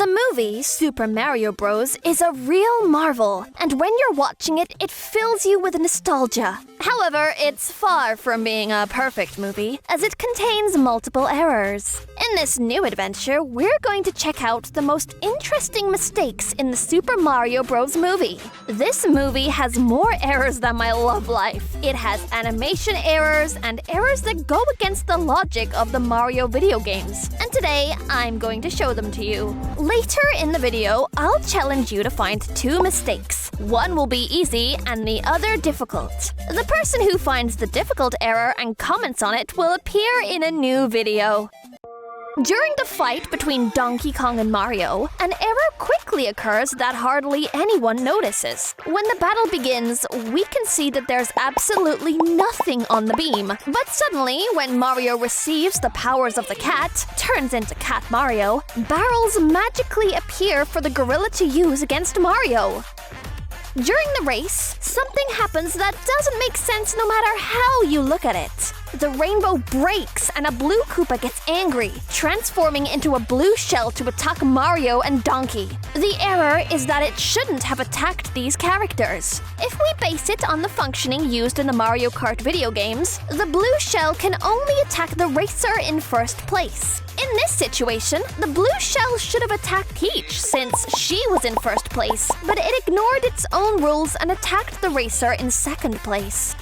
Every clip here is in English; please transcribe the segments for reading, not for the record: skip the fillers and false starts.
The movie Super Mario Bros. Is a real marvel, and when you're watching it, it fills you with nostalgia. However, it's far from being a perfect movie, as it contains multiple errors. In this new adventure, we're going to check out the most interesting mistakes in the Super Mario Bros. Movie. This movie has more errors than my love life. It has animation errors and errors that go against the logic of the Mario video games. And today, I'm going to show them to you. Later in the video, I'll challenge you to find 2 mistakes. One will be easy and the other difficult. The person who finds the difficult error and comments on it will appear in a new video. During the fight between Donkey Kong and Mario, an error quickly occurs that hardly anyone notices. When the battle begins, we can see that there's absolutely nothing on the beam. But suddenly, when Mario receives the powers of the cat, turns into Cat Mario, barrels magically appear for the gorilla to use against Mario. During the race, something happens that doesn't make sense no matter how you look at it. The rainbow breaks and a blue Koopa gets angry, transforming into a blue shell to attack Mario and Donkey. The error is that it shouldn't have attacked these characters. If we base it on the functioning used in the Mario Kart video games, the blue shell can only attack the racer in first place. In this situation, the blue shell should have attacked Peach since she was in first place, but it ignored its own rules and attacked the racer in second place.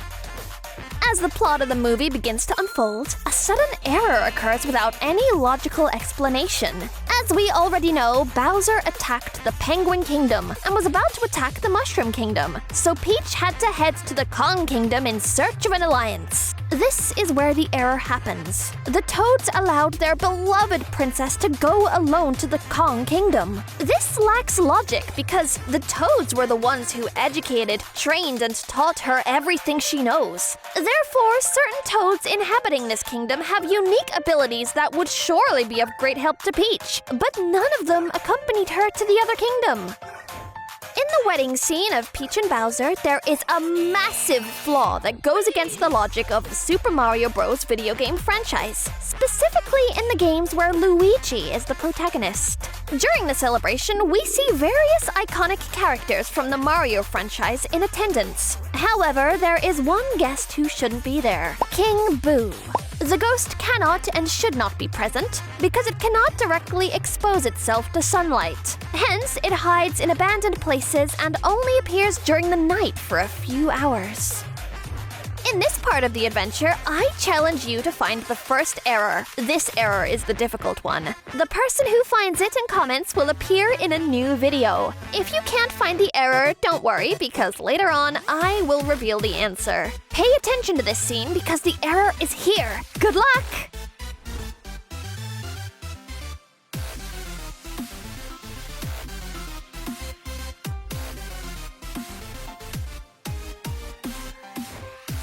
As the plot of the movie begins to unfold, a sudden error occurs without any logical explanation. As we already know, Bowser attacked the Penguin Kingdom and was about to attack the Mushroom Kingdom, so Peach had to head to the Kong Kingdom in search of an alliance. This is where the error happens. The Toads allowed their beloved princess to go alone to the Kong Kingdom. This lacks logic because the Toads were the ones who educated, trained, and taught her everything she knows. Therefore, certain Toads inhabiting this kingdom have unique abilities that would surely be of great help to Peach, but none of them accompanied her to the other kingdom. In the wedding scene of Peach and Bowser, there is a massive flaw that goes against the logic of the Super Mario Bros. Video game franchise, specifically in the games where Luigi is the protagonist. During the celebration, we see various iconic characters from the Mario franchise in attendance. However, there is one guest who shouldn't be there: King Boo. The ghost cannot and should not be present because it cannot directly expose itself to sunlight. Hence, it hides in abandoned places and only appears during the night for a few hours. In this part of the adventure, I challenge you to find the first error. This error is the difficult one. The person who finds it in comments will appear in a new video. If you can't find the error, don't worry, because later on, I will reveal the answer. Pay attention to this scene because the error is here. Good luck!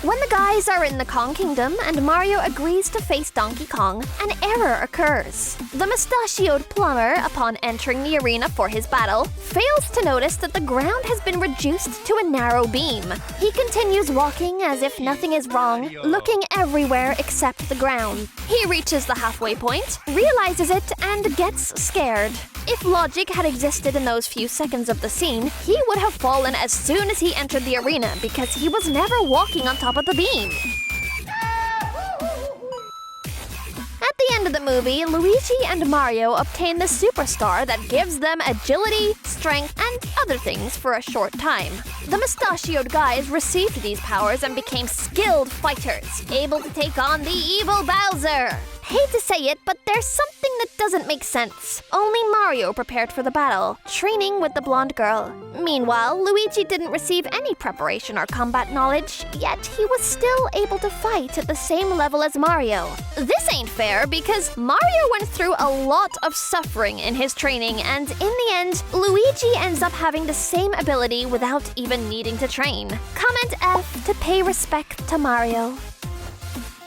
When the guys are in the Kong Kingdom and Mario agrees to face Donkey Kong, an error occurs. The mustachioed plumber, upon entering the arena for his battle, fails to notice that the ground has been reduced to a narrow beam. He continues walking as if nothing is wrong, looking everywhere except the ground. He reaches the halfway point, realizes it, and gets scared. If logic had existed in those few seconds of the scene, he would have fallen as soon as he entered the arena because he was never walking on top of the beam. At the end of the movie, Luigi and Mario obtain the superstar that gives them agility, strength, and other things for a short time. The mustachioed guys received these powers and became skilled fighters, able to take on the evil Bowser. Hate to say it, but there's something that doesn't make sense. Only Mario prepared for the battle, training with the blonde girl. Meanwhile, Luigi didn't receive any preparation or combat knowledge, yet he was still able to fight at the same level as Mario. This ain't fair because Mario went through a lot of suffering in his training, and in the end, Luigi ends up having the same ability without even needing to train. Comment F to pay respect to Mario.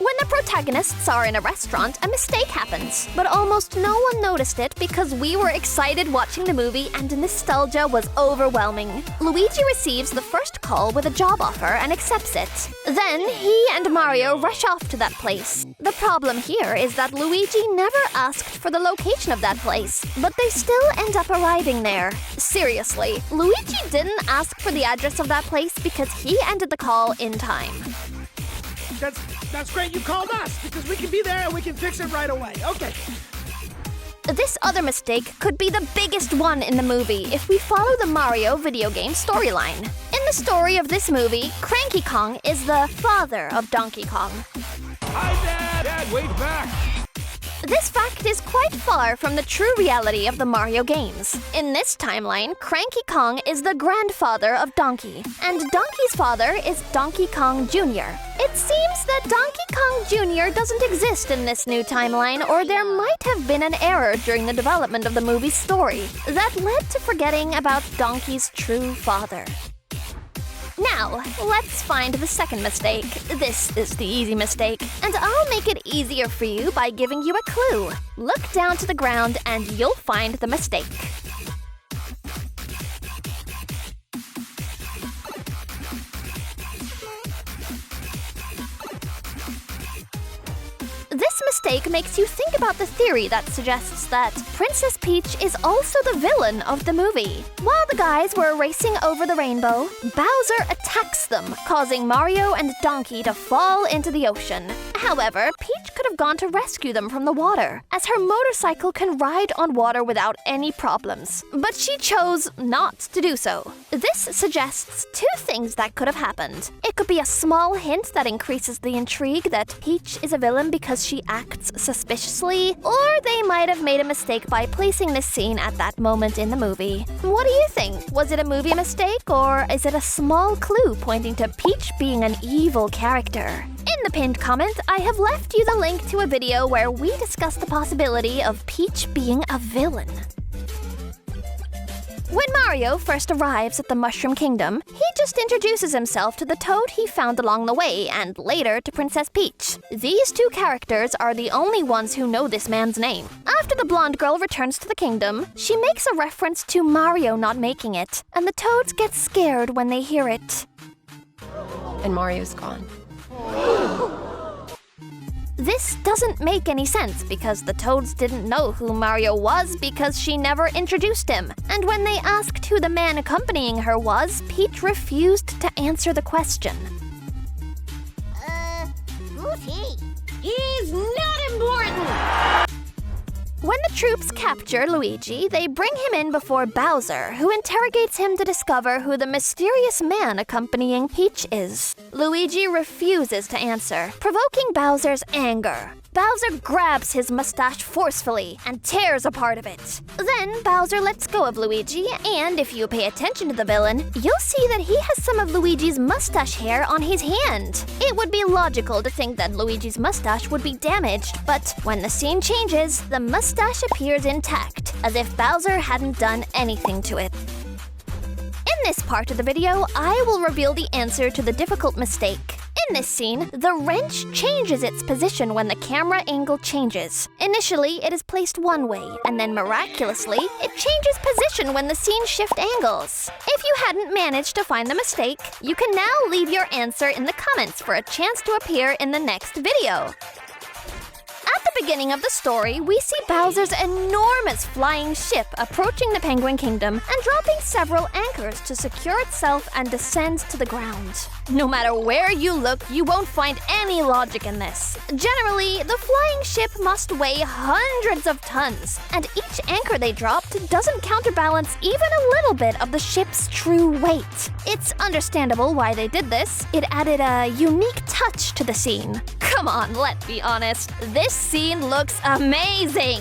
When the protagonists are in a restaurant, a mistake happens, but almost no one noticed it because we were excited watching the movie and the nostalgia was overwhelming. Luigi receives the first call with a job offer and accepts it. Then he and Mario rush off to that place. The problem here is that Luigi never asked for the location of that place, but they still end up arriving there. Seriously, Luigi didn't ask for the address of that place because he ended the call in time. That's great you called us, because we can be there and we can fix it right away. Okay. This other mistake could be the biggest one in the movie if we follow the Mario video game storyline. In the story of this movie, Cranky Kong is the father of Donkey Kong. Hi, Dad! Dad, wait back! This fact is quite far from the true reality of the Mario games. In this timeline, Cranky Kong is the grandfather of Donkey, and Donkey's father is Donkey Kong Jr. It seems that Donkey Kong Jr. doesn't exist in this new timeline, or there might have been an error during the development of the movie's story that led to forgetting about Donkey's true father. Now, let's find the second mistake. This is the easy mistake, and I'll make it easier for you by giving you a clue. Look down to the ground and you'll find the mistake. This mistake makes you think about the theory that suggests that Princess Peach is also the villain of the movie. While the guys were racing over the rainbow, Bowser attacks them, causing Mario and Donkey to fall into the ocean. However, Peach could have gone to rescue them from the water, as her motorcycle can ride on water without any problems. But she chose not to do so. This suggests two things that could have happened. It could be a small hint that increases the intrigue that Peach is a villain because she acts suspiciously, or they might have made a mistake by placing this scene at that moment in the movie. What do you think? Was it a movie mistake, or is it a small clue pointing to Peach being an evil character? In the pinned comment, I have left you the link to a video where we discuss the possibility of Peach being a villain. When Mario first arrives at the Mushroom Kingdom, he just introduces himself to the Toad he found along the way and later to Princess Peach. These two characters are the only ones who know this man's name. After the blonde girl returns to the kingdom, she makes a reference to Mario not making it, and the Toads get scared when they hear it. And Mario's gone. This doesn't make any sense because the Toads didn't know who Mario was because she never introduced him. And when they asked who the man accompanying her was, Peach refused to answer the question. Who's he? He's not important! When the troops capture Luigi, they bring him in before Bowser, who interrogates him to discover who the mysterious man accompanying Peach is. Luigi refuses to answer, provoking Bowser's anger. Bowser grabs his mustache forcefully and tears a part of it. Then Bowser lets go of Luigi, and if you pay attention to the villain, you'll see that he has some of Luigi's mustache hair on his hand. It would be logical to think that Luigi's mustache would be damaged, but when the scene changes, the mustache appears intact, as if Bowser hadn't done anything to it. In this part of the video, I will reveal the answer to the difficult mistake. In this scene, the wrench changes its position when the camera angle changes. Initially, it is placed one way, and then miraculously, it changes position when the scene shifts angles. If you hadn't managed to find the mistake, you can now leave your answer in the comments for a chance to appear in the next video. At the beginning of the story, we see Bowser's enormous flying ship approaching the Penguin Kingdom and dropping several anchors to secure itself and descend to the ground. No matter where you look, you won't find any logic in this. Generally, the flying ship must weigh hundreds of tons, and each anchor they dropped doesn't counterbalance even a little bit of the ship's true weight. It's understandable why they did this. It added a unique touch to the scene. Come on, let's be honest. This scene looks amazing!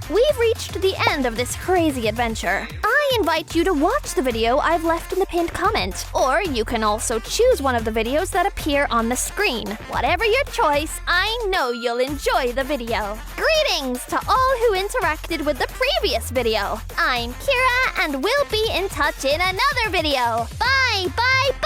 We've reached the end of this crazy adventure. I invite you to watch the video I've left in the pinned comment, or you can also choose one of the videos that appear on the screen. Whatever your choice, I know you'll enjoy the video. Greetings to all who interacted with the previous video. I'm Ciara, and we'll be in touch in another video. Bye, bye, bye!